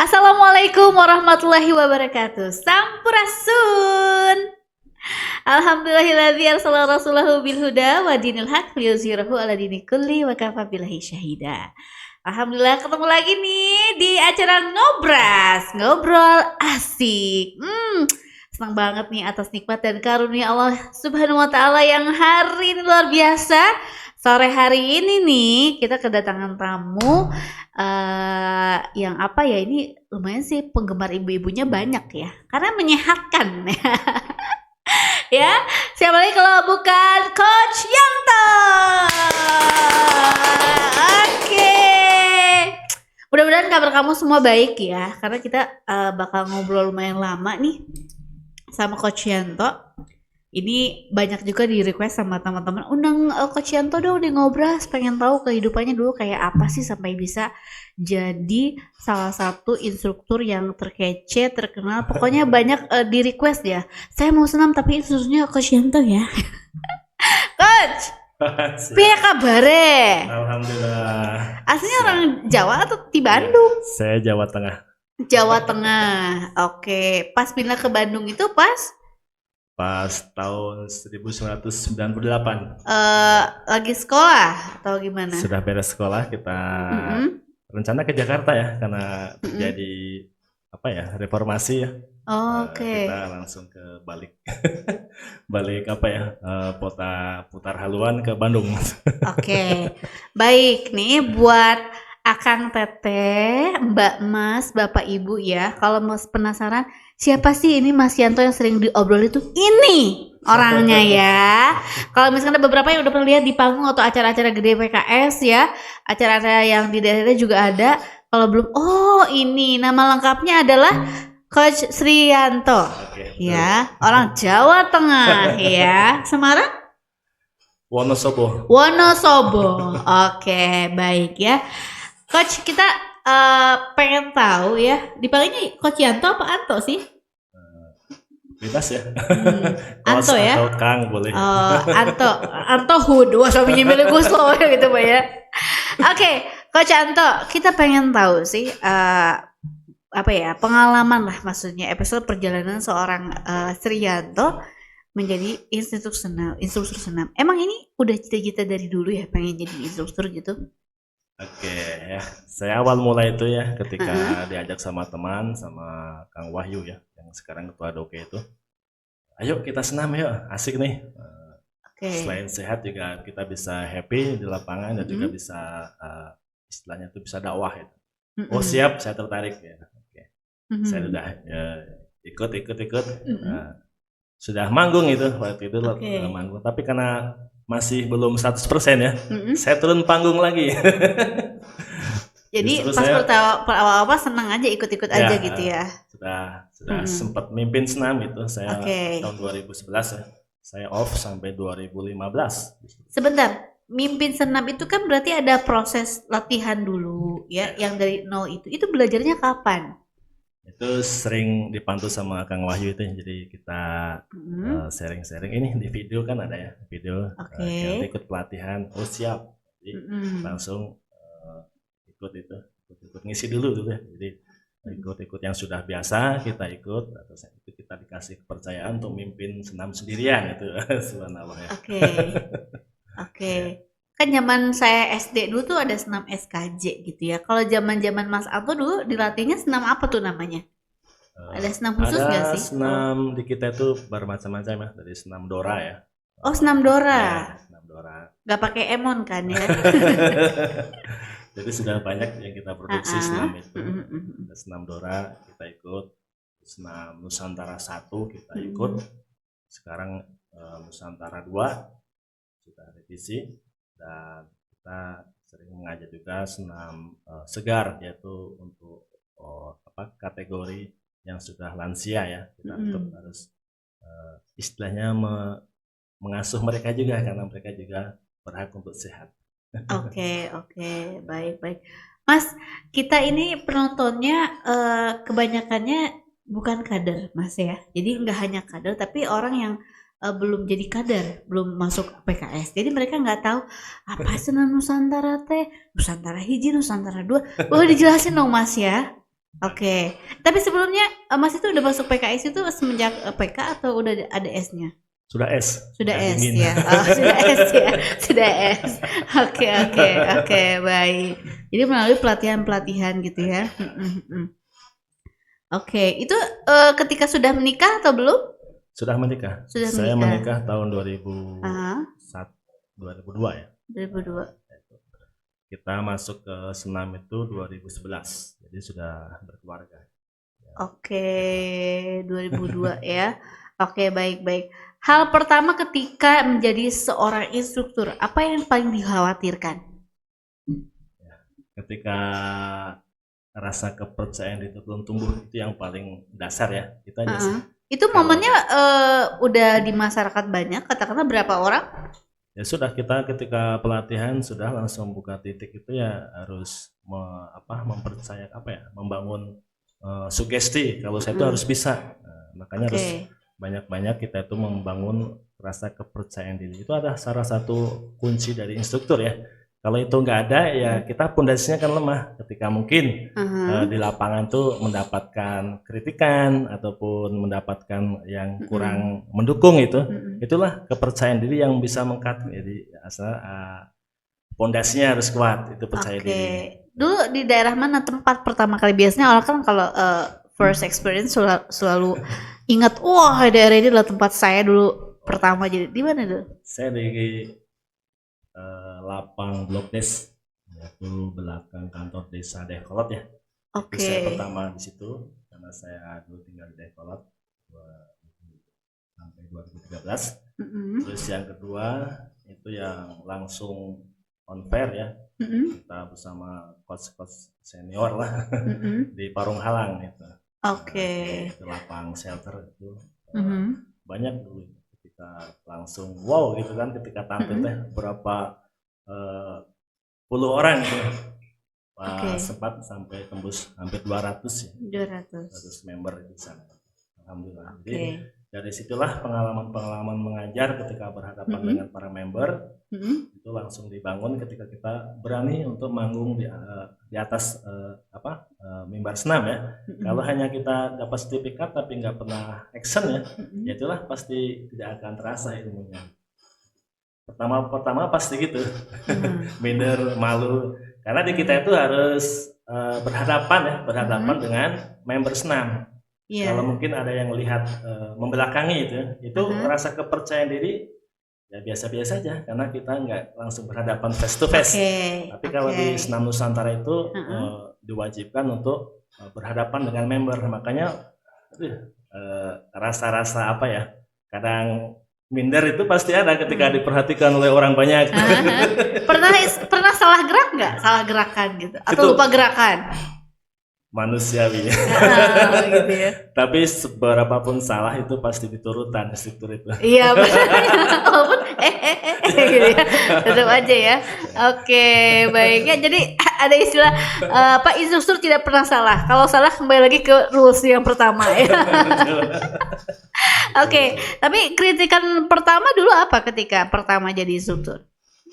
Assalamualaikum warahmatullahi wabarakatuh. Sampurasun. Alhamdulillahilladzi arsala rasulahu bil huda wa dinil haq liyuzhirahu ala dini kulli wa kafa billahi syahida. Alhamdulillah ketemu lagi nih di acara Ngobras, ngobrol asik. Senang banget nih atas nikmat dan karunia Allah Subhanahu wa taala yang hari ini luar biasa. Sore hari ini nih kita kedatangan tamu yang apa ya, ini lumayan sih penggemar ibu-ibunya banyak ya, karena menyehatkan. Ya, siapa lagi kalau bukan Coach Yanto. Oke. Mudah-mudahan kabar kamu semua baik ya, karena kita bakal ngobrol lumayan lama nih sama Coach Yanto. Ini banyak juga di request sama teman-teman, undang Coach Yanto dong di Ngobras, pengen tahu kehidupannya dulu kayak apa sih sampai bisa jadi salah satu instruktur yang terkece, terkenal. Pokoknya banyak di request ya. Saya mau senam tapi instrukturnya Coach Yanto ya. Coach, piye kabare? Alhamdulillah. Aslinya orang Jawa atau di Bandung? Saya Jawa Tengah. Jawa Tengah. Oke, pas pindah ke Bandung itu pas Tahun 1998. lagi sekolah atau gimana? Sudah beres sekolah, kita rencana ke Jakarta ya, karena terjadi reformasi ya. Oke. Kita langsung ke balik putar haluan ke Bandung. Oke. Baik nih buat Akang Teteh, Mbak Mas, Bapak Ibu ya. Kalau mau penasaran siapa sih ini Mas Yanto yang sering diobrol itu? Ini orangnya ya. Kalau misalkan ada beberapa yang udah pernah lihat di panggung atau acara-acara gede PKS ya, acara-acara yang di daerah juga ada. Kalau belum, oh ini nama lengkapnya adalah Coach Sri Yanto. Oke, Ya, orang Jawa Tengah ya. Semarang? Wonosobo. Wonosobo. Oke, baik ya. Coach, kita pengen tahu ya, dipanggilnya Coach Yanto apa Anto sih? Bebas ya. Anto ya? Atau Kang boleh. Anto Hood. Wah, suaminya milih Guslo gitu Pak ya. Oke, Coach Anto, kita pengen tahu sih pengalaman lah, maksudnya episode perjalanan seorang Sri Yanto menjadi instruktur senam. Emang ini udah cita-cita dari dulu ya pengen jadi instruktur gitu? Oke ya, saya awal mulai itu ya ketika diajak sama teman, sama Kang Wahyu ya, yang sekarang ketua Doke itu. Ayo kita senam yuk, asik nih. Selain sehat juga kita bisa happy di lapangan dan juga bisa istilahnya itu bisa dakwah itu. Oh siap, saya tertarik ya. Oke. Saya udah ikut. Sudah manggung itu waktu itu manggung, tapi karena masih belum 100% ya. Saya turun panggung lagi. Jadi pas awal-awal senang aja ikut-ikut ya, aja gitu ya. Sudah sempat mimpin senam itu saya tahun 2011 ya. Saya off sampai 2015. Sebentar, mimpin senam itu kan berarti ada proses latihan dulu ya, yang dari nol itu. Itu belajarnya kapan? Itu sering dipantu sama Kang Wahyu itu, jadi kita sharing-sharing. Ini di video kan ada ya video. Kita ikut pelatihan, oh siap, jadi langsung ikut ngisi dulu ya. Jadi ikut yang sudah biasa kita ikut, atau itu kita dikasih kepercayaan untuk mimpin senam sendirian itu. Subhanallah ya. Oke. Kan zaman saya SD dulu tuh ada senam SKJ gitu ya. Kalau zaman Mas Anto dulu dilatihnya senam apa tuh namanya? Ada senam khusus nggak sih? Senam di kita itu bermacam-macam ya, dari senam Dora ya. Oh, senam Dora. Ya, senam Dora. Gak pakai Emon kan ya? Jadi sudah banyak yang kita produksi senam itu. Ada senam Dora kita ikut, senam Nusantara 1 kita ikut. Sekarang Nusantara 2 sudah revisi. Dan kita sering mengajak juga senam segar, yaitu untuk kategori yang sudah lansia ya. Kita tetap harus istilahnya mengasuh mereka juga, karena mereka juga berhak untuk sehat. Oke, baik. Mas, kita ini penontonnya kebanyakannya bukan kader Mas ya. Jadi nggak hanya kader tapi orang yang belum jadi kader, belum masuk PKS. Jadi mereka nggak tahu apa senam Nusantara teh, Nusantara hiji, Nusantara 2. Boleh dijelasin dong Mas ya? Oke. Tapi sebelumnya Mas itu udah masuk PKS itu semenjak PK atau udah ada S-nya? Sudah S. Sudah udah S dingin. ya. Oh, sudah S ya. Sudah S. Oke, oke, oke, baik. Jadi melalui pelatihan-pelatihan gitu ya. Oke, itu ketika sudah menikah atau belum? Sudah menikah. Sudah Saya menikah. menikah tahun 2002 ya. 2002. Kita masuk ke senam itu 2011. Jadi sudah berkeluarga. Oke, 2002 ya. Oke, baik-baik. Hal pertama ketika menjadi seorang instruktur, apa yang paling dikhawatirkan? Ketika rasa kepercayaan diri itu belum tumbuh, itu yang paling dasar ya. Itu aja sih. Itu momennya udah di masyarakat banyak, katakanlah berapa orang? Ya sudah, kita ketika pelatihan sudah langsung buka titik itu ya harus mempercaya membangun sugesti kalau saya itu harus bisa. Makanya harus banyak-banyak kita itu membangun rasa kepercayaan diri. Itu ada salah satu kunci dari instruktur ya. Kalau itu nggak ada ya kita pondasinya kan lemah ketika mungkin di lapangan tuh mendapatkan kritikan ataupun mendapatkan yang kurang mendukung itu. Itulah kepercayaan diri yang bisa mengkat. Jadi asal pondasinya harus kuat, itu percaya diri. Dulu di daerah mana tempat pertama kali? Biasanya orang kan kalau first experience selalu ingat, wah daerah ini adalah tempat saya dulu pertama. Jadi di mana tuh? Saya di lapang Blok Des, yaitu belakang kantor desa Dayakolot ya. Itu saya pertama di situ karena saya dulu tinggal di Dayakolot sampai 2013. Terus yang kedua itu yang langsung on fair ya. Kita bersama coach senior lah di Parung Halang itu. Itu lapang shelter itu banyak dulu ketika langsung wow gitu kan ketika tampil teh berapa puluh orang gitu. Sempat sampai tembus hampir 200 ya. 200 member di sana. Alhamdulillah. Jadi dari situlah pengalaman mengajar ketika berhadapan dengan para member itu langsung dibangun ketika kita berani untuk manggung di atas mimbar senam ya. Kalau hanya kita dapat sertifikat tapi nggak pernah action ya, ya itulah pasti tidak akan terasa ilmunya. Pertama pasti gitu, minder, malu, karena di kita itu harus berhadapan dengan member senam. Kalau mungkin ada yang melihat membelakangi itu rasa kepercayaan diri ya biasa-biasa aja karena kita nggak langsung berhadapan face to face. Tapi kalau di Senam Nusantara itu diwajibkan untuk berhadapan dengan member, makanya rasa-rasa kadang minder itu pasti ada ketika diperhatikan oleh orang banyak. Pernah salah gerak nggak? Salah gerakan gitu atau lupa gerakan? Manusiawi. Gitu ya. Tapi seberapapun salah itu pasti diturutan instruktur itu. Iya benar. Walaupun gitu ya. Tetap aja ya. Oke, baik ya. Jadi ada istilah instruktur tidak pernah salah. Kalau salah kembali lagi ke rules yang pertama ya. Oke, tapi kritikan pertama dulu apa ketika pertama jadi instruktur?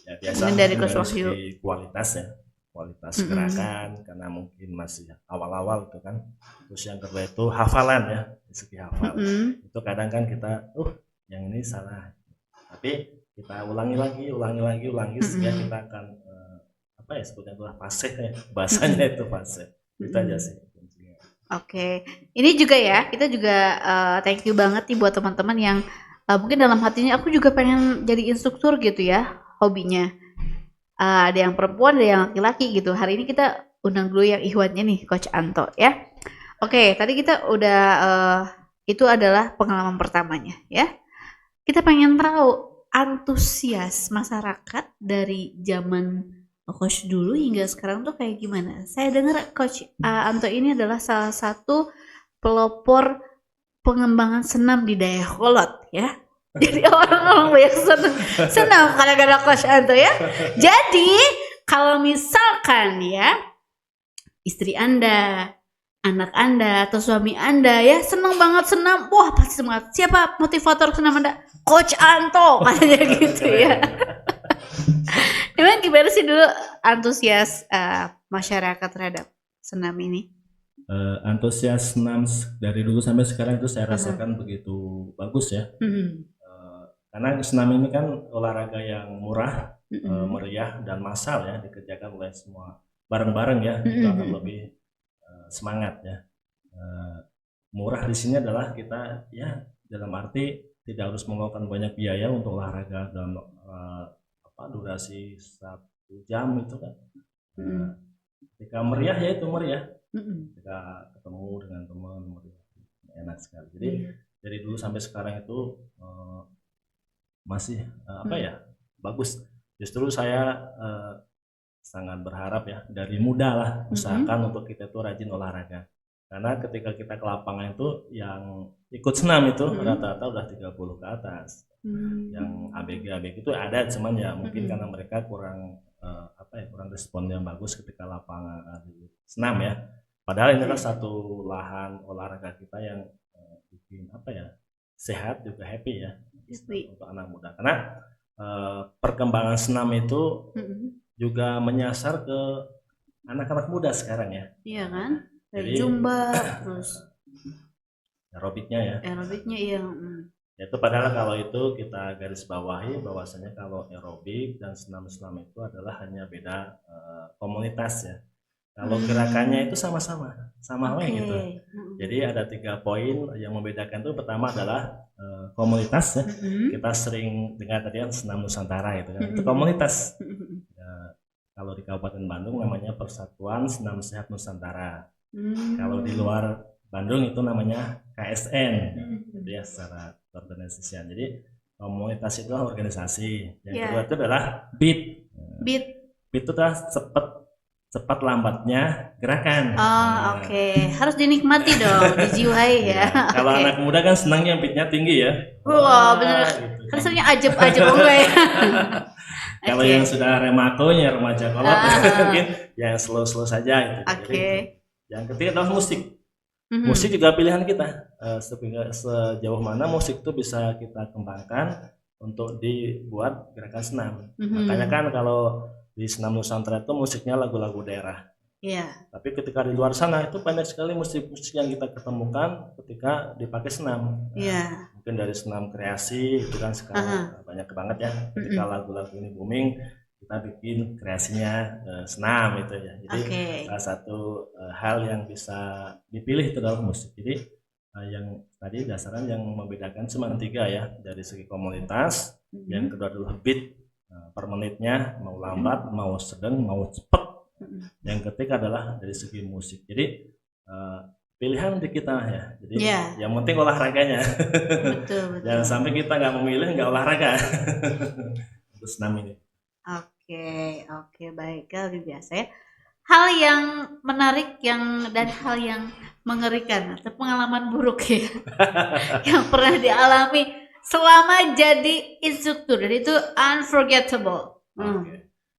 Ya biasa dari Coach Wahyu. Kualitas ya. Kualitas gerakan karena mungkin masih awal-awal itu kan. Terus yang kedua itu hafalan ya, dari segi hafal. Itu kadang kan kita yang ini salah. Tapi kita ulangi lagi sehingga kita akan sebutnya itulah fasih ya. Bahasanya itu fasih. Itu aja sih. Oke. Ini juga ya, kita juga thank you banget nih buat teman-teman yang mungkin dalam hatinya aku juga pengen jadi instruktur gitu ya, hobinya. Ada yang perempuan, ada yang laki-laki gitu. Hari ini kita undang dulu yang Ikhwannya nih, Coach Anto ya. Oke, tadi kita udah itu adalah pengalaman pertamanya ya. Kita pengen tahu antusias masyarakat dari zaman Coach dulu hingga sekarang tuh kayak gimana? Saya dengar Coach Anto ini adalah salah satu pelopor pengembangan senam di Dayakolot ya. Jadi orang-orang banyak senang kadang-kadang Coach Anto ya. Jadi kalau misalkan ya istri Anda, anak Anda atau suami Anda ya senang banget senam, wah pasti semangat. Siapa motivator senam Anda? Coach Anto katanya gitu ya. Gimana sih dulu antusias masyarakat terhadap senam ini? antusias senam dari dulu sampai sekarang itu saya rasakan begitu bagus ya. Karena senam ini kan olahraga yang murah, meriah dan massal ya, dikerjakan oleh semua bareng-bareng ya, itu akan lebih semangat ya. Murah di sini adalah kita ya dalam arti tidak harus mengeluarkan banyak biaya untuk olahraga dalam durasi 1 jam itu kan. Ketika meriah ya itu meriah. Ketika ketemu dengan teman enak sekali. Jadi dari dulu sampai sekarang itu masih bagus. Justru saya sangat berharap ya dari muda lah usahakan untuk kita itu rajin olahraga. Karena ketika kita ke lapangan itu yang ikut senam itu rata-rata udah 30 ke atas. Yang ABG itu ada, cuman ya mungkin karena mereka kurang kurang respon yang bagus ketika lapangan senam ya. Padahal ini adalah satu lahan olahraga kita yang bikin sehat juga happy ya untuk anak muda. Karena perkembangan senam itu juga menyasar ke anak-anak muda sekarang ya. Iya kan? Dari Zumba terus aerobiknya ya. Aerobiknya iya. Itu padahal kalau itu kita garis bawahi bahwasanya kalau aerobik dan senam-senam itu adalah hanya beda komunitas ya. Kalau gerakannya itu sama-sama gitu. Jadi ada 3 poin yang membedakan itu. Pertama adalah komunitas ya. Kita sering dengar tadi kan senam Nusantara itu kan. Itu komunitas. Kalau di Kabupaten Bandung namanya Persatuan Senam Sehat Nusantara. Kalau di luar Bandung itu namanya KSN. Jadi ya secara organisasian. Jadi komunitas itu organisasi. Yang kedua itu adalah BIT. BIT itu adalah cepat lambatnya gerakan. Oke. Harus dinikmati dong, dijiwai ya. Kalau anak muda kan senang yang beatnya tinggi ya. Wah, bener. Gitu. Rasanya ajeb-ajeb enggak ya. Kalau yang sudah remakonya remaja kolot mungkin yang slow-slow saja gitu. Jadi, yang ketiga adalah musik. Musik juga pilihan kita. Sejauh mana musik itu bisa kita kembangkan untuk dibuat gerakan senam. Makanya kan kalau di senam Nusantara itu musiknya lagu-lagu daerah. Tapi ketika di luar sana itu banyak sekali musik-musik yang kita ketemukan ketika dipakai senam. Mungkin dari senam kreasi itu kan sekarang banyak banget ya. Ketika lagu-lagu ini booming, kita bikin kreasinya senam itu ya. Jadi salah satu hal yang bisa dipilih itu adalah musik. Jadi yang tadi dasaran yang membedakan cuma 3 ya, dari segi komunitas. Yang kedua adalah beat per menitnya, mau lambat, mau sedang, mau cepat. Yang ketiga adalah dari segi musik. Jadi pilihan di kita ya. Jadi yang penting olahraganya. Betul. Jangan sampai kita nggak memilih nggak olahraga. Untuk senam ini. Oke, baik, luar biasa ya. Hal yang menarik dan hal yang mengerikan atau pengalaman buruk ya yang pernah dialami selama jadi instruktur, dan itu unforgettable.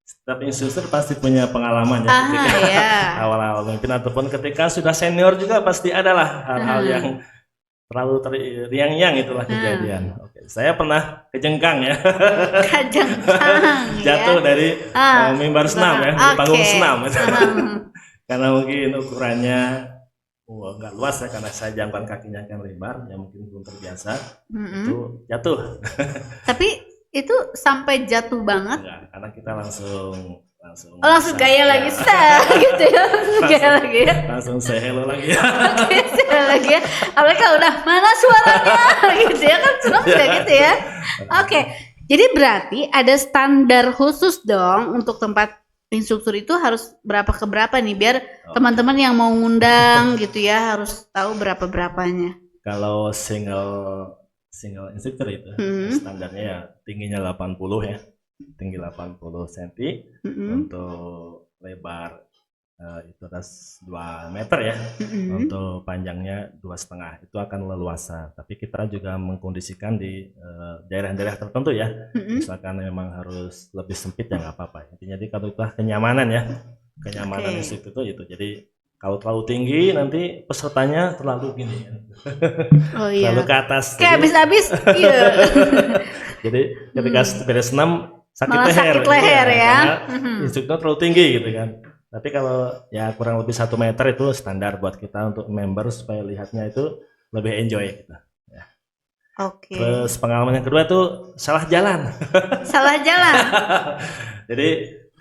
Setiap instruktur pasti punya pengalaman ya ketika awal-awal memimpin ataupun ketika sudah senior juga pasti adalah hal-hal yang terlalu riang-riang itulah kejadian. Saya pernah kejengkang ya. Jatuh dari mimbar senam ya, di panggung senam. Karena mungkin ukurannya nggak luas ya, karena saya jangkauan kakinya kan lebar, ya mungkin belum terbiasa. Itu jatuh. Tapi itu sampai jatuh banget? Enggak, karena kita langsung gaya lagi gitu ya. Gaya lagi ya. Langsung say hello lagi. Say hello lagi ya. Apalagi kalau udah mana suaranya gitu ya kan, senang gitu ya. Jadi berarti ada standar khusus dong untuk tempat instruktur itu harus berapa ke berapa nih, biar teman-teman yang mau ngundang gitu ya harus tahu berapanya. Kalau single instruktur itu standarnya ya tingginya 80 ya, tinggi 80 cm, untuk lebar itu atas 2 meter ya, untuk panjangnya 2,5, itu akan leluasa. Tapi kita juga mengkondisikan di daerah-daerah tertentu ya, misalkan memang harus lebih sempit ya nggak apa-apa. Intinya jadi kalau itu kenyamanan ya, kenyamanan instruktur itu. Jadi kalau terlalu tinggi nanti pesertanya terlalu gini, terlalu ke atas. Kayak habis-habis. Jadi ketika beres senam sakit leher ya. Instruktur terlalu tinggi gitu kan. Tapi kalau ya kurang lebih 1 meter itu standar buat kita untuk member supaya lihatnya itu lebih enjoy gitu. Ya. Oke. Terus pengalaman yang kedua tuh salah jalan. Salah jalan. Jadi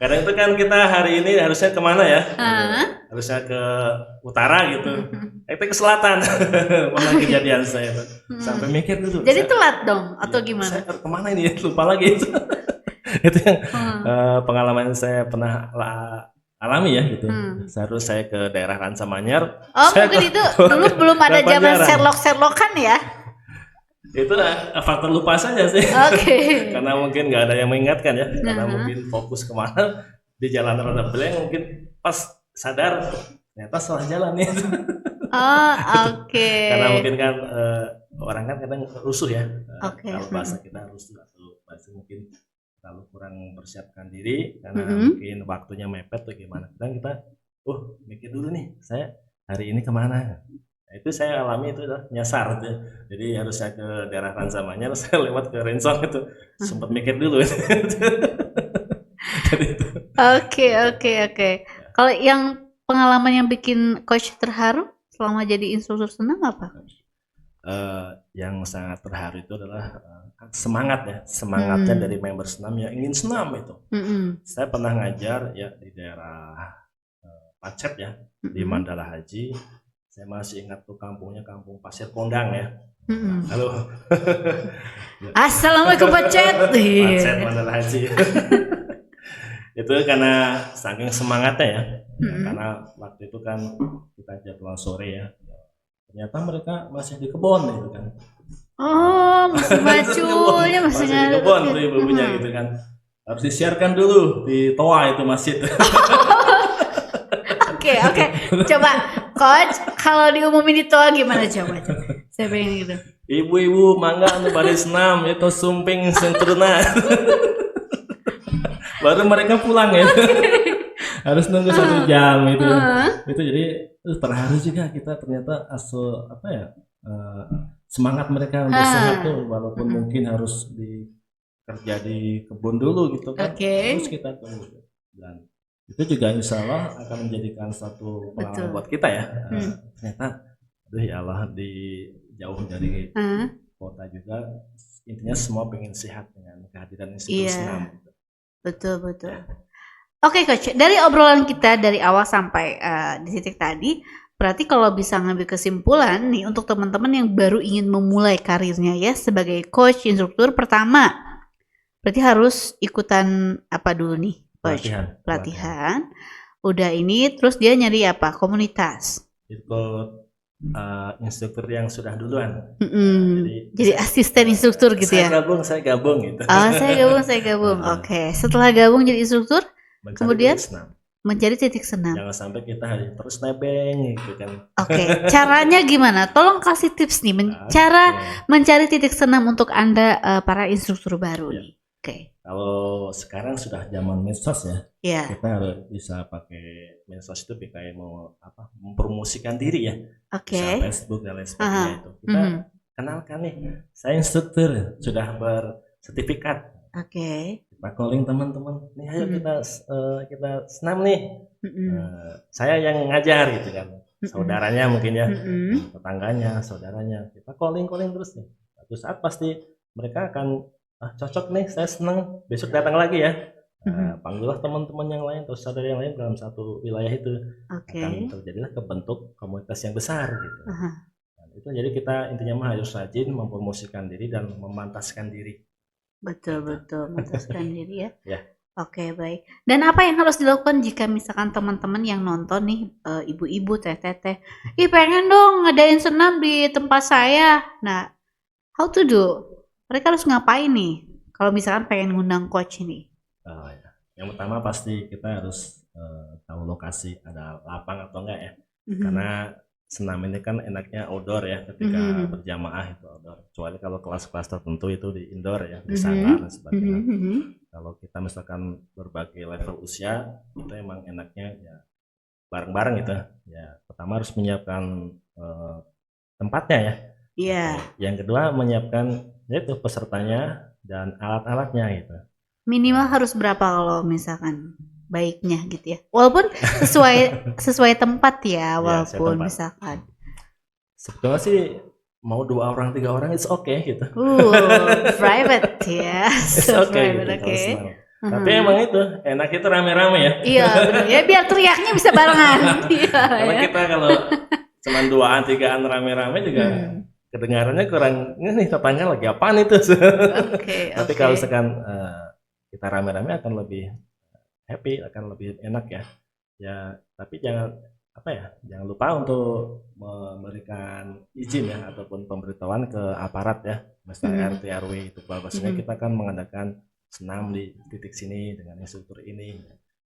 kadang itu kan kita hari ini harusnya kemana ya? Harusnya ke utara gitu. Kita ke selatan. Pernah kejadian saya tuh. Sampai mikir dulu. Jadi telat dong atau gimana? Saya kemana ini? Lupa lagi. Itu yang pengalaman saya pernah alami ya gitu. Seharusnya saya ke daerah Ransamanyar. Oh mungkin itu dulu belum ada zaman Sherlock-Sherlockan ya? Itu faktor lupa saja sih. Oke. Karena mungkin nggak ada yang mengingatkan ya. Karena mungkin fokus kemana di jalan rada blank, mungkin pas sadar ternyata salah jalan nih. Oh oke. Karena mungkin kan orang kan kadang rusuh ya. Kalau bahasa kita rusuh atau bahasa mungkin terlalu kurang mempersiapkan diri karena mungkin waktunya mepet atau gimana. Kadang kita mikir dulu nih, saya hari ini kemana. Nah, itu saya alami itu nyasar tuh. Jadi harus saya ke daerah Ransamanyar, saya lewat ke Rensong itu sempat mikir dulu. Oke. Kalau yang pengalaman yang bikin coach terharu selama jadi instruktur senam apa? Yang sangat terharu itu adalah semangatnya dari member senam yang ingin senam itu. Saya pernah ngajar ya di daerah Pacet ya, di Mandala Haji. Saya masih ingat tuh kampungnya kampung Pasir Kondang ya. Halo. Assalamualaikum Pacet. Pacet Mandala Haji. Itu karena saking semangatnya ya. Karena waktu itu kan kita jadwal sore ya. Ternyata mereka masih di kebun gitu kan. Oh, masih maculnya masih di kebun tuh ibu-ibunya gitu kan. Harus disiarkan dulu di toa itu masjid. Oke. Coba coach, kalau diumumin di toa gimana coba? Saya pengen gitu. Ibu-ibu mangga anu pada senam itu sumping sentruna. Baru mereka pulang ya. Harus nunggu 1 jam itu. Itu jadi terharu juga kita ternyata semangat mereka untuk sehat tuh walaupun mungkin harus kerja di kebun dulu gitu kan. Terus kita tunggu. Dan itu juga insya Allah akan menjadikan satu pengalaman buat kita ya. Ternyata ya Allah jauh dari kota juga intinya semua pengen sehat dengan kehadiran instruktur senam. Betul. Oke coach, dari obrolan kita dari awal sampai di titik tadi, berarti kalau bisa ngambil kesimpulan nih untuk teman-teman yang baru ingin memulai karirnya ya sebagai coach instruktur, pertama berarti harus ikutan apa dulu nih coach? Pelatihan. Udah ini terus dia nyari apa? Komunitas. Ikut instruktur yang sudah duluan. Jadi asisten instruktur gitu ya? Saya gabung gitu. Saya gabung. Oke. Setelah gabung jadi instruktur, kemudian mencari titik senam. Jangan sampai kita hanya terus nebeng gitu kan. Oke. Caranya gimana? Tolong kasih tips nih. Cara mencari titik senam untuk Anda para instruktur baru nih. Oke. Kalau sekarang sudah zaman medsos ya. Iya. Kita harus bisa pakai medsos itu kayak mempromosikan diri ya. Bisa Facebook dan lain sebagainya itu. Kita kenalkan nih, saya instruktur sudah bersertifikat. Kita calling teman-teman, nih ayo kita senam nih. Saya yang ngajar gitu kan. Saudaranya mungkin ya, tetangganya, saudaranya. Kita calling terus nih. Suatu saat pasti mereka akan cocok nih, saya senang, besok datang lagi ya. Panggillah teman-teman yang lain atau saudara yang lain dalam satu wilayah itu. Akan terjadilah kebentuk komunitas yang besar gitu. Itu jadi kita intinya harus rajin mempromosikan diri dan memantaskan diri. Betul, memantaskan diri ya. Oke, baik. Dan apa yang harus dilakukan jika misalkan teman-teman yang nonton nih, ibu-ibu, teteh, pengen dong ngadain senam di tempat saya. Nah, how to do? Mereka harus ngapain nih kalau misalkan pengen ngundang coach ini? Yang pertama pasti kita harus tahu lokasi, ada lapang atau enggak ya. Karena senam ini kan enaknya outdoor ya, ketika berjamaah itu outdoor. Kecuali kalau kelas-kelas tertentu itu di indoor ya, di sanggar dan sebagainya. Kalau kita misalkan berbagai level usia, itu emang enaknya ya bareng-bareng gitu. Ya, pertama harus menyiapkan tempatnya ya. Yang kedua menyiapkan yaitu pesertanya dan alat-alatnya gitu. Minimal harus berapa kalau misalkan? baiknya gitu ya. Walaupun sesuai tempat ya, Ya, saya walaupun tempat. misalkan. Sebetulnya sih mau 2 orang 3 orang it's okay gitu. Private ya, It's so okay gitu private, kalau oke. senam. Tapi emang itu enak itu rame-rame ya. Iya benar ya, biar teriaknya bisa barengan. Iya Karena ya. kita kalau cuman 2-an 3-an rame-rame juga kedengarannya kurang, ini tetangga lagi apaan itu. Oke, Tapi oke. kalau misalkan kita rame-rame akan lebih happy, akan lebih enak ya. Ya, tapi jangan apa ya, jangan lupa untuk memberikan izin ya ataupun pemberitahuan ke aparat ya, misalnya RT RW itu bahwasanya kita akan mengadakan senam di titik sini dengan instruktur ini.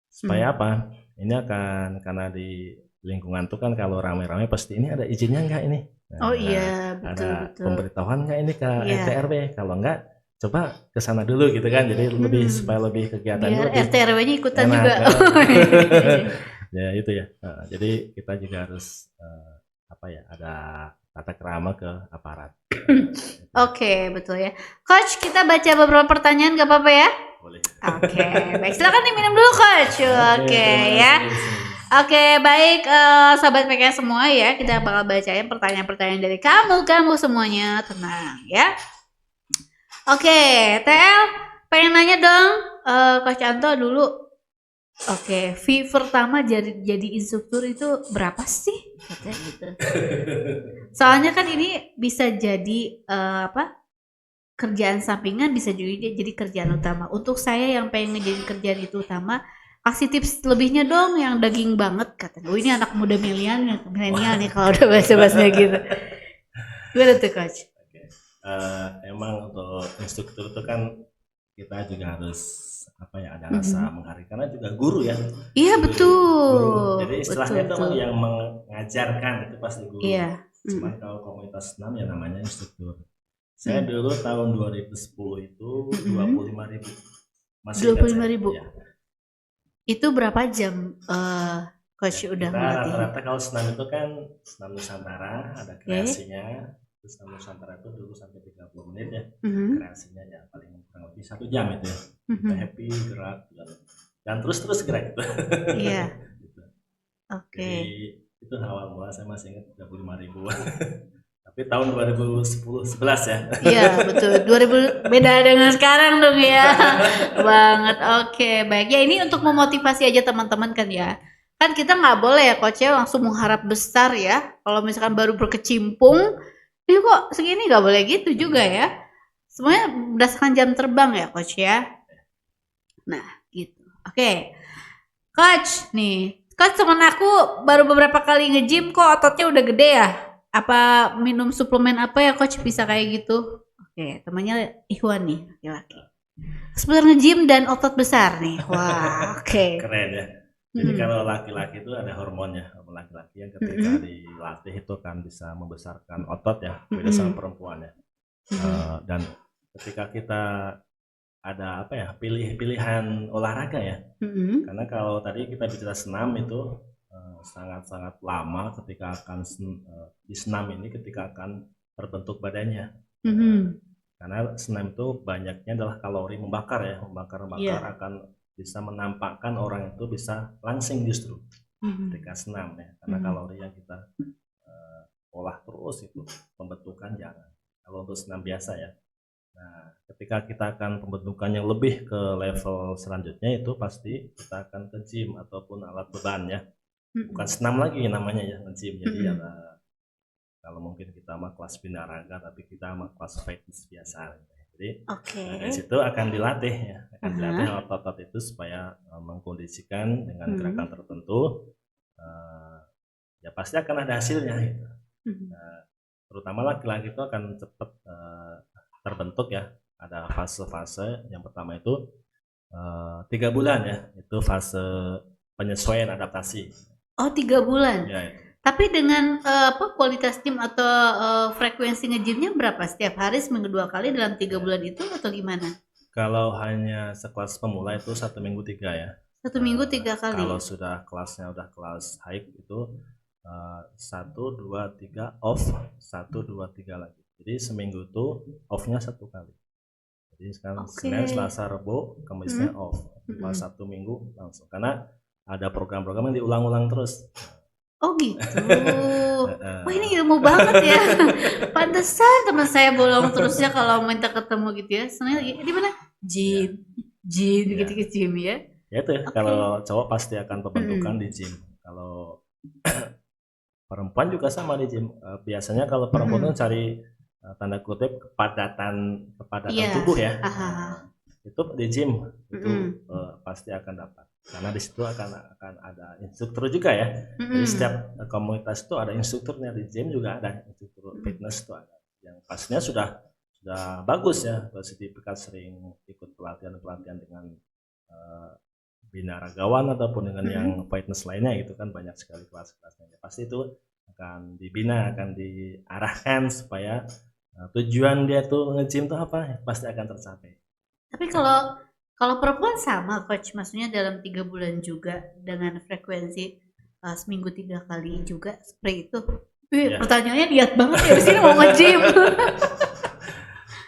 Supaya apa? Ini akan karena di lingkungan tuh kan kalau rame-rame pasti ini ada izinnya enggak ini? Oh Nah, iya, ada betul. pemberitahuan enggak ini ke Iya. RT RW? Kalau enggak, coba ke sana dulu gitu kan. Jadi lebih supaya lebih kegiatan Biar lebih RT RW-nya ikutan enak. juga. Ya itu ya. Jadi kita juga harus apa ya, ada tata krama ke aparat. Oke, betul ya. Coach, kita baca beberapa pertanyaan gak apa-apa ya? Boleh. Oke, baik. Silakan diminum dulu, Coach. Oke, terima ya. kasih. Oke, baik sahabat PKS semua ya. Kita bakal bacain pertanyaan-pertanyaan dari kamu semuanya. Tenang ya. Oke, TL pengen nanya dong, Coach Anto dulu. Oke, fee pertama jadi instruktur itu berapa sih? Katanya gitu. Soalnya kan ini bisa jadi apa? Kerjaan sampingan, bisa juga jadi kerjaan utama. Untuk saya yang pengen ngejadiin kerjaan itu utama, kasih tips lebihnya dong yang daging banget katanya. Oh, ini anak muda milenial nih kalau udah bahasa-bahasanya gitu. Gimana tuh, Coach? Emang untuk instruktur itu kan kita juga harus apa ya, ada rasa menghargai karena juga guru ya. Iya betul. Guru. Jadi istilahnya itu Betul. yang mengajarkan itu pasti guru. Iya. Cuman kalau komunitas senam ya namanya instruktur. Saya dulu tahun 2010 itu 25.000. Masih ingat saya. 25.000. Ya. Itu berapa jam Coach udah Kita melatih? rata-rata kalau senam itu kan senam Nusantara, ada kreasinya. Terus senam Nusantara itu dulu sampai 30 menit ya. Kreasinya ya paling kurang lebih 1 jam itu ya. Kita happy, gerak, dan terus gerak gitu. Iya. Gitu. Oke. Jadi itu awal mula saya masih ingat 35.000. Tapi tahun 2010-11 ya. Iya betul. 2000 beda dengan sekarang dong ya. Banget. Oke, baik. Ya ini untuk memotivasi aja teman-teman kan ya. Kan kita nggak boleh ya Coach ya langsung mengharap besar ya. Kalau misalkan baru berkecimpung, ini kok segini nggak boleh gitu juga ya. Semuanya berdasarkan jam terbang ya Coach ya. Nah gitu. Oke. Coach nih. Coach temen aku baru beberapa kali nge-gym kok ototnya udah gede ya. Apa minum suplemen apa ya Coach bisa kayak gitu? Oke, temannya Ikhwan nih, laki-laki. Sebenarnya nge-gym dan otot besar nih. Wah, oke. Keren ya. Jadi kalau laki-laki itu ada hormonnya, hormon laki-laki yang ketika dilatih itu kan bisa membesarkan otot ya, beda sama perempuan ya. Dan ketika kita ada apa ya, pilihan olahraga ya. Karena kalau tadi kita bicara senam itu sangat-sangat lama ketika akan di senam ini ketika akan terbentuk badannya. Karena senam itu banyaknya adalah kalori membakar ya, membakar akan bisa menampakkan orang itu bisa langsing justru ketika senam ya, karena kalori yang kita olah terus itu pembentukan jangan. Kalau untuk senam biasa ya. Nah, ketika kita akan pembentukannya lebih ke level selanjutnya itu pasti kita akan ke gym ataupun alat beban ya. Bukan senam lagi namanya ya, gym. Jadi ada kalau mungkin kita mah kelas binaraga tapi kita mah kelas fitness biasa. Jadi dari situ akan dilatih ya, akan dilatih otot-otot itu supaya mengkondisikan dengan gerakan tertentu. Ya pasti akan ada hasilnya gitu. Terutama laki-laki itu akan cepat terbentuk ya. Ada fase-fase. Yang pertama itu 3 bulan ya, itu fase penyesuaian adaptasi. Oh 3 bulan. Ya, itu. Tapi dengan apa kualitas gym atau frekuensi nge-gymnya berapa setiap hari seminggu 2 kali dalam 3 bulan itu atau gimana? Kalau hanya sekelas pemula itu 1 minggu 3 ya. 1 minggu 3 kali. Kalau sudah kelasnya udah kelas high itu 1, 2, 3 off, 1, 2, 3 lagi. Jadi seminggu itu off-nya 1 kali. Jadi sekarang Oke. Senin, Selasa, Rabu, Kamisnya off. Pas Mm-mm. Sabtu Minggu langsung. Karena ada program-program yang diulang-ulang terus. Oh gitu. Heeh. Wah ini ilmu banget ya. Pantesan teman saya bolong terusnya kalau minta ketemu gitu ya. Senin lagi di mana? Gym, gym Iya. gitu gym ya. Ya itu ya, Oke. kalau cowok pasti akan pembentukan di gym. Kalau perempuan juga sama di gym. Biasanya kalau perempuan tuh cari tanda kutip kepadatan Iya. tubuh ya. Aha. Itu di gym itu Mm-mm. pasti akan dapat. Karena di situ akan ada instruktur juga ya. Jadi Mm-mm. setiap komunitas itu ada instrukturnya, di gym juga ada instruktur fitness itu ada. Yang pastinya sudah bagus ya, sertifikat, sering ikut pelatihan dengan binaragawan ataupun dengan yang fitness lainnya gitu kan, banyak sekali kelas-kelasnya. Pasti itu akan dibina, akan diarahkan supaya tujuan dia tuh nge-gym tuh apa, pasti akan tercapai. Tapi kalau perempuan sama coach, maksudnya dalam 3 bulan juga dengan frekuensi seminggu 3 kali juga seperti itu. Ya. Pertanyaannya lihat banget ya di sini mau nge-gym.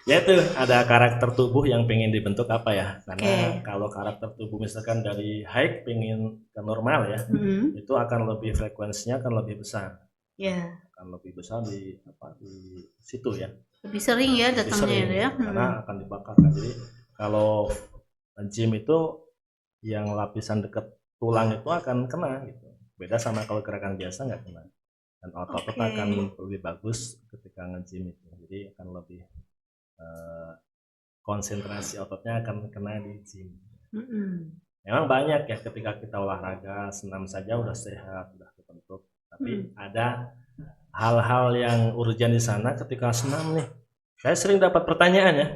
Ya itu ada karakter tubuh yang pengen dibentuk apa ya, karena Oke. kalau karakter tubuh misalkan dari high pengen ke normal ya, itu akan lebih, frekuensinya akan lebih besar, Ya, akan lebih besar di situ ya, lebih sering ya lebih datangnya sering ya. karena akan dibakar kan. Jadi kalau gym itu yang lapisan dekat tulang itu akan kena gitu, beda sama kalau gerakan biasa nggak kena, dan otot Oke. akan lebih bagus ketika nge-gym itu, jadi akan lebih konsentrasi ototnya akan kena di gym. Memang banyak ya, ketika kita olahraga senam saja udah sehat, udah terbentuk, tapi ada hal-hal yang urgent di sana ketika senam nih. Saya sering dapat pertanyaan ya,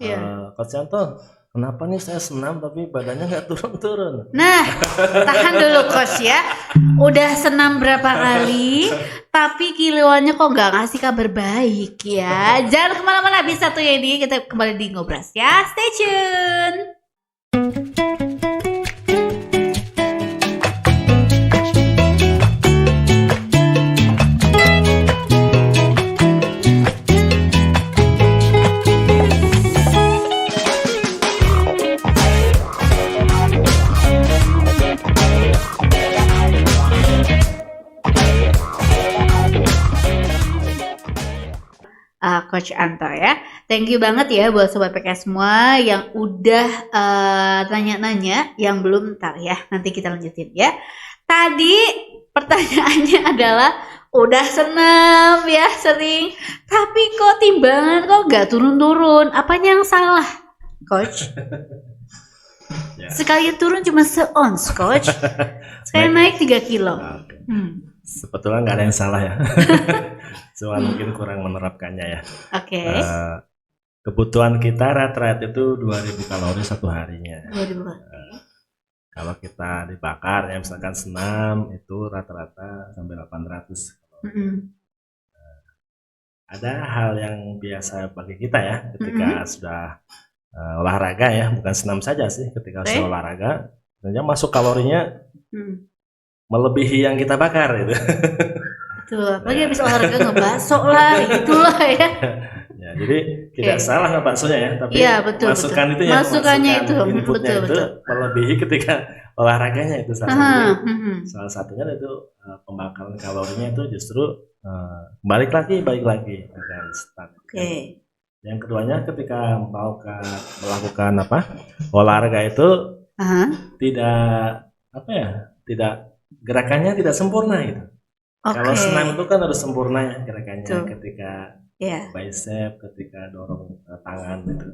Iya. Coach Yanto, kenapa nih saya senam tapi badannya nggak turun-turun? Nah, tahan dulu coach ya. Udah senam berapa kali, tapi kiloannya kok nggak ngasih kabar baik ya. Jangan kemana-mana, bisa tuh ya ini kita kembali di Ngobras ya. Stay tune. Coach Anto ya. Thank you banget ya buat Sobat PK semua yang udah nanya-nanya, yang belum ntar ya, nanti kita lanjutin ya. Tadi pertanyaannya adalah udah senam ya sering, tapi kok timbangan kok gak turun-turun, apanya yang salah Coach? Ya. Sekali turun cuma se-ons Coach, sekali naik 3 kilo. Sebetulnya nggak ada yang salah ya. Cuma mungkin kurang menerapkannya ya. Oke. Kebutuhan kita rata-rata itu 2000 kalori satu harinya. 2000. Kalau kita dibakar ya, misalkan senam itu rata-rata sampai 800 kalori. Ada hal yang biasa bagi kita ya, ketika sudah olahraga ya, bukan senam saja sih, ketika sudah olahraga ternyata masuk kalorinya melebihi yang kita bakar itu. Betul, apalagi habis olahraga ngebasok lah, itulah ya. Ya, jadi tidak salah ngebaksonya ya, tapi betul, masukan betul. itu ya, Masukannya itu, inputnya betul. melebihi ketika olahraganya itu salah satunya itu pembakaran kalorinya itu justru balik lagi akan start. Yang keduanya ketika mau melakukan olahraga itu tidak gerakannya tidak sempurna gitu. Kalau senam itu kan harus sempurna ya gerakannya, ketika bicep, ketika dorong tangan gitu.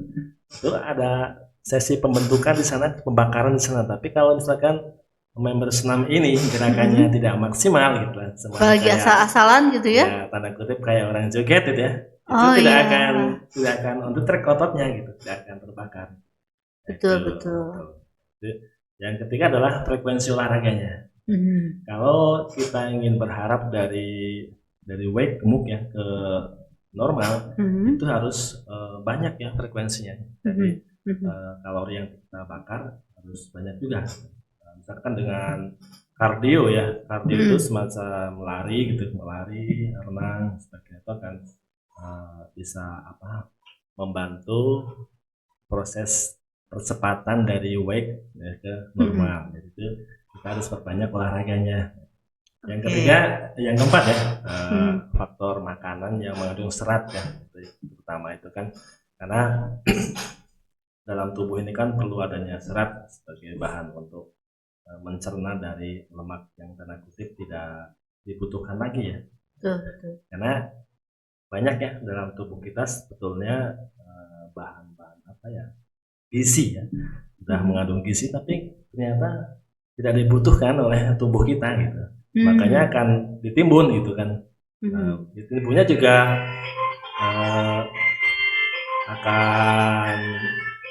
Itu ada sesi pembentukan di sana, pembakaran di sana. Tapi kalau misalkan member senam ini gerakannya tidak maksimal gitu lah, lagi asal-asalan gitu ya. Ya, tanda kutip kayak orang joget gitu ya. Itu tidak akan on the track ototnya gitu, tidak akan terbakar. Betul. Yang ketiga adalah frekuensi olahraganya. Kalau kita ingin berharap dari weight gemuk ya ke normal, itu harus banyak ya frekuensinya. Jadi kalori yang kita bakar harus banyak juga. Misalkan dengan kardio ya, itu semacam melari, renang, sebagainya, itu kan bisa membantu proses percepatan dari weight ya, ke normal. Jadi itu kita harus perbanyak olahraganya. Yang ketiga, yang keempat ya, faktor makanan yang mengandung serat ya, terutama itu kan karena dalam tubuh ini kan perlu adanya serat sebagai bahan untuk mencerna dari lemak yang tanda kutip tidak dibutuhkan lagi ya. Betul. Karena banyak ya dalam tubuh kita sebetulnya bahan-bahan apa ya, gizi ya, sudah mengandung gizi tapi ternyata tidak dibutuhkan oleh tubuh kita gitu. Makanya akan ditimbun gitu kan. Ditimbunnya juga akan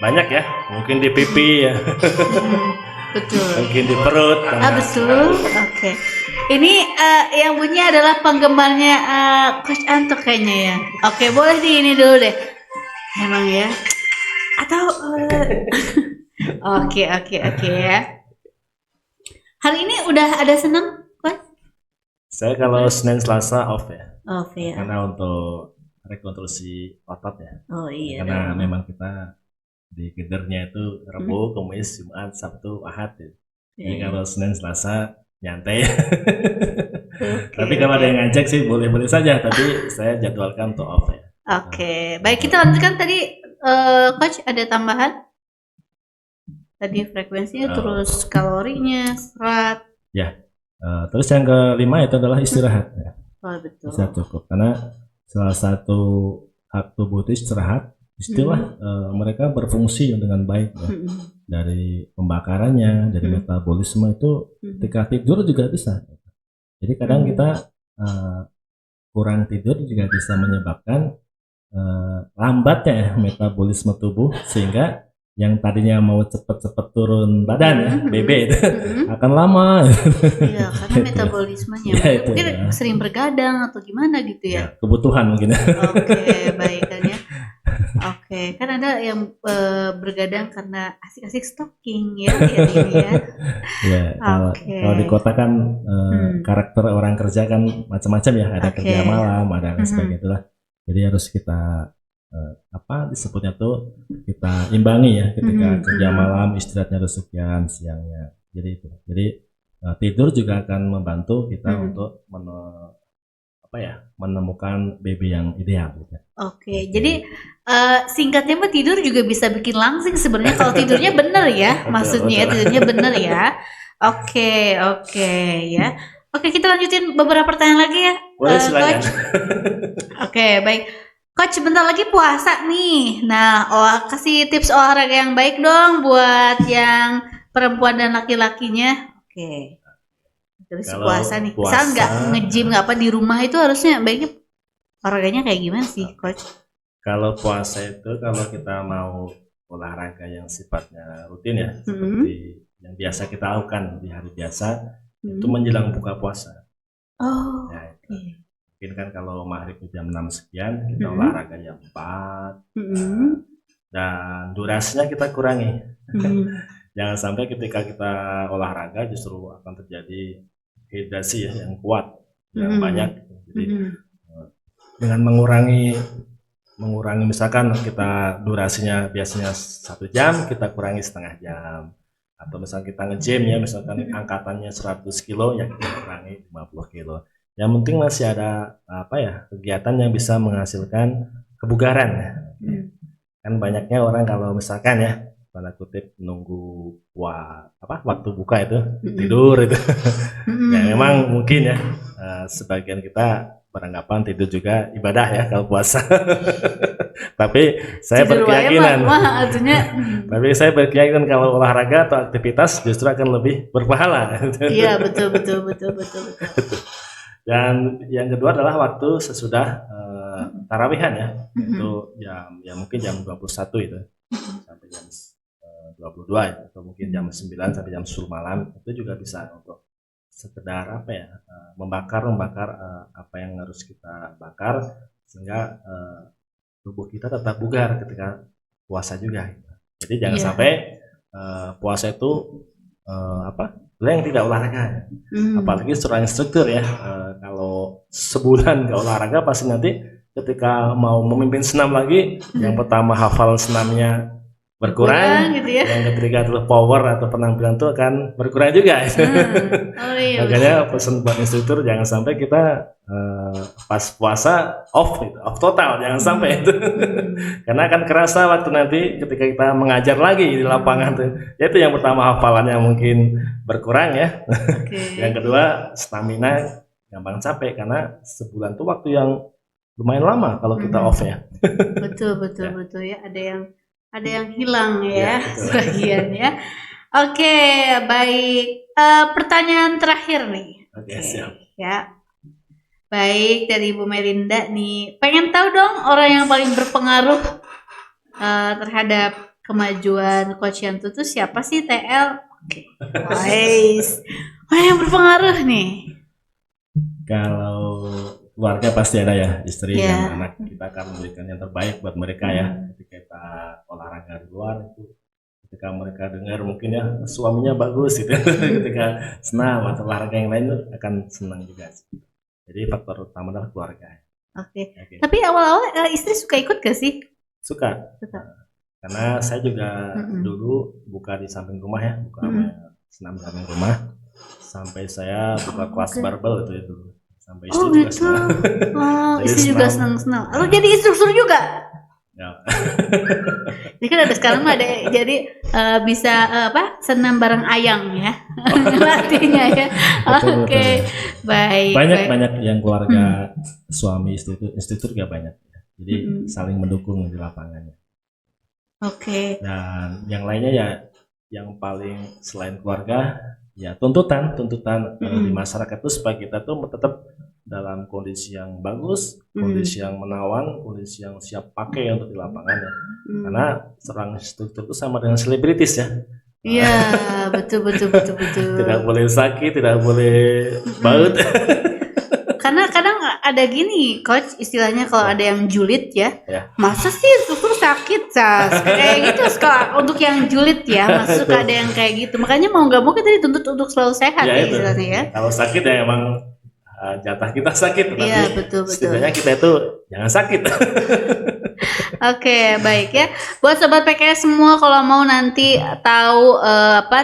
banyak ya, mungkin di pipi ya. Betul. Mungkin di perut. Betul. Oke. Ini yang bunyi adalah penggemarnya Coach Anto kayaknya ya. Oke, boleh di ini dulu deh. Emang ya. Atau Oke ya. Hari ini udah ada senam, Coach? Saya kalau Senin Selasa off ya. Off ya. Karena untuk rekonstruksi otot ya. Oh iya. Karena memang kita di gedernya itu Rabu, Kamis, Jumat, Sabtu, Ahad ya. Jadi kalau Senin Selasa nyantai. Tapi kalau ada yang ngajak sih boleh-boleh saja, tapi saya jadwalkan untuk off ya. Oke. Baik, kita lanjutkan tadi Coach ada tambahan? Tadi frekuensinya, terus kalorinya, serat. Ya. Terus yang kelima itu adalah istirahat ya. Oh, betul. Bisa cukup karena salah satu hak tubuh itu istirahat. Istilah mereka berfungsi dengan baik ya. Dari pembakarannya, dari metabolisme itu ketika tidur juga bisa. Jadi kadang kita kurang tidur juga bisa menyebabkan lambatnya ya metabolisme tubuh, sehingga yang tadinya mau cepet-cepet turun badan ya, BB itu akan lama. Iya, karena metabolismenya mungkin sering bergadang atau gimana gitu ya. Kebutuhan mungkin. Oke, baik kan ya. Oke, kan ada yang bergadang karena asik-asik stalking ya, ini ya. Ya, kalau di kota kan karakter orang kerja kan macam-macam ya, ada kerja malam, ada sebagainya itulah. Jadi harus kita disebutnya tuh kita imbangi ya, ketika kerja malam istirahatnya harus sekian, siangnya. Jadi itu. Jadi tidur juga akan membantu kita untuk menemukan BB yang ideal gitu. Oke, jadi singkatnya mah tidur juga bisa bikin langsing sebenarnya kalau tidurnya bener ya, maksudnya tidurnya bener ya. Oke ya. Oke, kita lanjutin beberapa pertanyaan lagi ya. Boleh silakan. Oke, baik. Coach, bentar lagi puasa nih. Nah, kasih tips olahraga yang baik dong buat yang perempuan dan laki-lakinya. Oke. Terus puasa nih. Misal nggak nge-gym nggak apa di rumah itu harusnya baiknya olahraganya kayak gimana sih, Coach? Kalau puasa itu kalau kita mau olahraga yang sifatnya rutin ya, seperti yang biasa kita lakukan di hari biasa, itu menjelang buka puasa. Oh. Ya, mungkin kan kalau maghrib jam 6 sekian, kita olahraga jam 4. Dan durasinya kita kurangi. Jangan sampai ketika kita olahraga justru akan terjadi hidrasi ya yang kuat, yang banyak. Jadi dengan mengurangi misalkan kita durasinya biasanya 1 jam, kita kurangi setengah jam. Atau misalkan kita nge-gym ya, misalkan angkatannya 100 kilo ya kita kurangi 50 kilo. Yang penting masih ada kegiatan yang bisa menghasilkan kebugaran ya. Kan banyaknya orang kalau misalkan ya tanda kutip nunggu waktu buka itu tidur itu. Ya memang mungkin ya sebagian kita beranggapan tidur juga ibadah ya kalau puasa. Tapi saya berkeyakinan tapi saya berkeyakinan kalau olahraga atau aktivitas justru akan lebih berpahala. Iya, betul. Dan yang kedua adalah waktu sesudah tarawihan ya, itu mungkin jam 21 itu sampai jam 22 ya, atau mungkin jam 9 sampai jam 10 malam, itu juga bisa untuk sekedar membakar apa yang harus kita bakar sehingga tubuh kita tetap bugar ketika puasa juga gitu. Jadi jangan sampai puasa itu yang tidak olahraga, apalagi secara instruktur ya. Kalau sebulan nggak olahraga pasti nanti ketika mau memimpin senam lagi, yang pertama hafal senamnya berkurang, gitu ya. yang ketiga adalah power atau penampilan itu akan berkurang juga. Oh iya. Makanya pesan buat instruktur jangan sampai kita pas puasa off total, jangan sampai itu. Karena akan kerasa waktu nanti ketika kita mengajar lagi di lapangan tuh. Ya itu yang pertama, hafalannya mungkin berkurang ya. Yang kedua, stamina gampang capek karena sebulan tuh waktu yang lumayan lama kalau kita off ya. Betul ya, ada yang hilang ya, sebagian ya. Oke, baik. Pertanyaan terakhir nih. Oke, siap. Ya. Baik, dari Ibu Melinda nih. Pengen tahu dong orang yang paling berpengaruh terhadap kemajuan Coach Yanto itu siapa sih, TL? Oke. Nice. Orang yang berpengaruh nih. Kalau keluarga pasti ada ya, istri dan anak. Kita akan memberikan yang terbaik buat mereka ya. Ketika kita olahraga di luar itu, ketika mereka dengar mungkin ya suaminya bagus gitu. Ketika senam atau olahraga yang lain tuh akan senang juga. Jadi faktor utama adalah keluarga. Oke. Tapi awal-awal istri suka ikut gak sih? Suka. Karena saya juga dulu buka di samping rumah ya, buka senam di samping rumah. Sampai saya buka kelas barbel itu. Sampai istri juga senang. Istri juga senang. Lalu jadi instruktur juga? Ya. Jadi kan ada sekarang ada jadi bisa senam bareng ayang ya. Latihnya ya. Oke. Baik. Banyak yang keluarga suami instruktur juga banyak. Jadi saling mendukung di lapangannya. Oke. Dan yang lainnya ya, yang paling selain keluarga ya tuntutan di masyarakat itu supaya kita tuh tetap dalam kondisi yang bagus, kondisi yang menawan, kondisi yang siap pakai untuk di lapangan ya. Karena seorang instruktur itu sama dengan selebritis ya. Iya, betul. Tidak boleh sakit, tidak boleh baut. Karena kadang ada gini, Coach, istilahnya kalau ada yang julid ya. Masa sih instruktur sakit, Sas? Kayak gitu, untuk yang julid ya, masuk ada yang kayak gitu. Makanya mau nggak mau kita dituntut untuk selalu sehat ya istilahnya ya. Kalau sakit ya emang jatah kita sakit, tapi betul. setidaknya kita itu jangan sakit. Oke, baik ya. Buat sobat PKS semua, kalau mau nanti tahu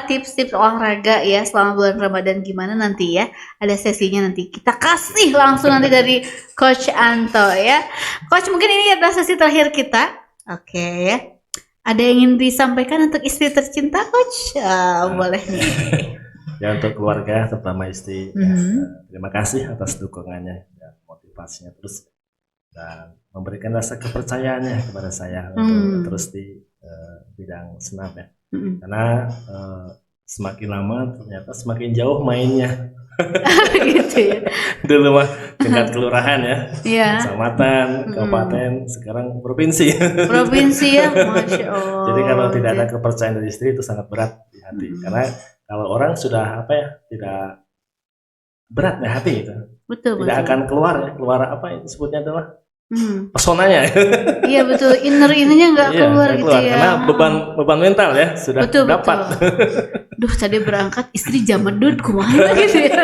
tips-tips olahraga ya selama bulan Ramadan gimana nanti ya, ada sesinya nanti kita kasih langsung nanti dari Coach Anto ya. Coach, mungkin ini adalah sesi terakhir kita. Oke ya. Ada yang ingin disampaikan untuk istri tercinta, Coach? Boleh nih. Ya, untuk keluarga terutama istri, terima kasih atas dukungannya dan motivasinya terus, dan memberikan rasa kepercayaannya kepada saya untuk terus di bidang senam ya. Karena semakin lama ternyata semakin jauh mainnya. Gitu ya. Dulu mah tingkat kelurahan ya, kecamatan, kabupaten, sekarang provinsi. Ya, Masya Allah. Jadi kalau tidak ada kepercayaan dari istri itu sangat berat di hati. Karena kalau orang sudah tidak berat di hati itu, tidak akan keluar apa itu sebutnya adalah pesonanya. Iya betul, ininya nggak keluar gitu ya. Karena beban mental ya sudah dapat. Duh, tadi berangkat istri zaman dulu kumaha gitu ya.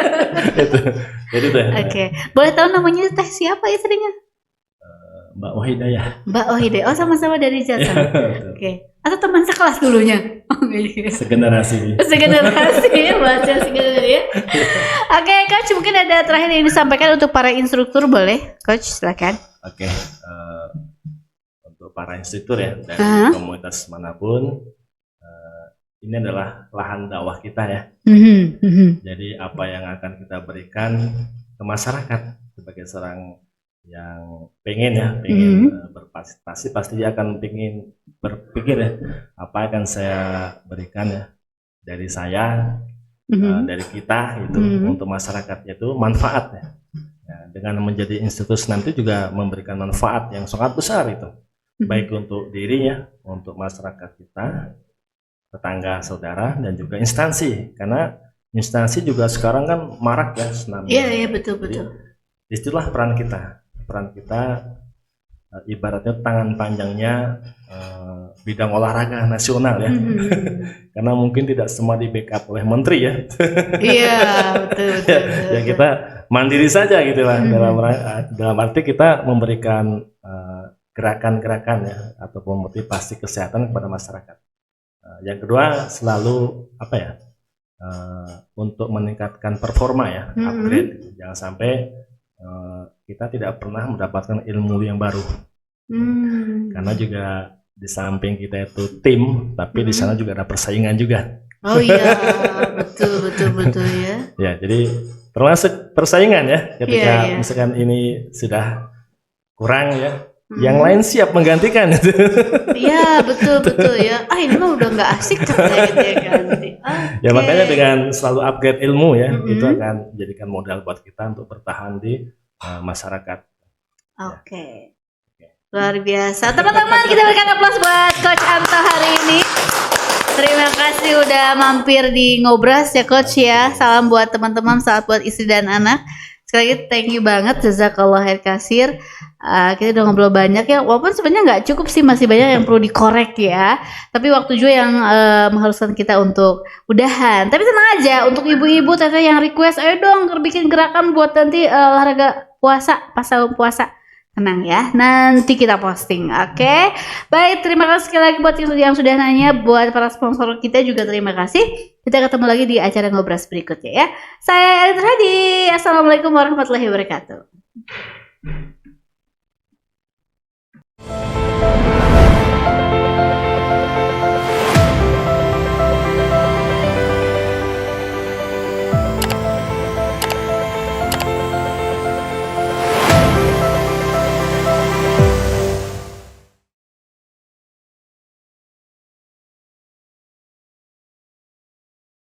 Jadi deh. Oke, boleh tahu namanya teh siapa istrinya? Mbak Wahidayah. Mbak Wahidayah, oh sama-sama dari Jateng. Oke. Atau teman sekelas dulunya? Segenerasi. Baca segenerasi ya. Oke, Coach, mungkin ada terakhir yang disampaikan untuk para instruktur, boleh? Coach, silakan. Oke, untuk para instruktur ya dari komunitas manapun, ini adalah lahan dakwah kita ya. Jadi apa yang akan kita berikan ke masyarakat sebagai seorang yang pengen berpartisipasi, pasti dia akan pengen berpikir ya, apa akan saya berikan ya dari saya, dari kita itu untuk masyarakat, yaitu manfaat ya. Dengan menjadi instruktur senam itu juga memberikan manfaat yang sangat besar itu, baik untuk dirinya, untuk masyarakat kita, tetangga, saudara, dan juga instansi. Karena instansi juga sekarang kan marak ya senam. Iya betul. Istilah peran kita ibaratnya tangan panjangnya bidang olahraga nasional ya. Karena mungkin tidak semua di backup oleh menteri ya. Iya betul. Ya kita mandiri saja gitu lah, dalam arti kita memberikan gerakan-gerakan ya ataupun motivasi kesehatan kepada masyarakat. Yang kedua selalu apa ya, untuk meningkatkan performa ya, upgrade. Jangan sampai kita tidak pernah mendapatkan ilmu yang baru. Karena juga di samping kita itu tim, tapi di sana juga ada persaingan juga. Oh iya, betul ya. Ya, jadi termasuk persaingan ya, ketika Iya. misalkan ini sudah kurang ya, yang lain siap menggantikan. Iya, betul ya. Ini mah udah nggak asik katanya dia ganti. Ya makanya dengan selalu upgrade ilmu ya, itu akan menjadikan modal buat kita untuk bertahan di masyarakat. Oke. Luar biasa. Teman-teman, kita berikan aplaus buat Coach Anto hari ini. Terima kasih udah mampir di Ngobras ya Coach ya. Salam buat teman-teman, salam buat istri dan anak. Sekali lagi thank you banget, jazakallah khair kasir. Kita udah ngobrol banyak ya, walaupun sebenarnya nggak cukup sih, masih banyak yang perlu dikorek ya. Tapi waktu juga yang mengharuskan kita untuk udahan. Tapi tenang aja, untuk ibu-ibu teteh yang request, ayo dong bikin gerakan buat nanti olahraga puasa, pas puasa. Tenang ya, nanti kita posting, oke? Baik, terima kasih sekali lagi buat yang sudah nanya, buat para sponsor kita juga terima kasih. Kita ketemu lagi di acara Ngobras berikutnya ya. Saya Elin Hadi, assalamualaikum warahmatullahi wabarakatuh.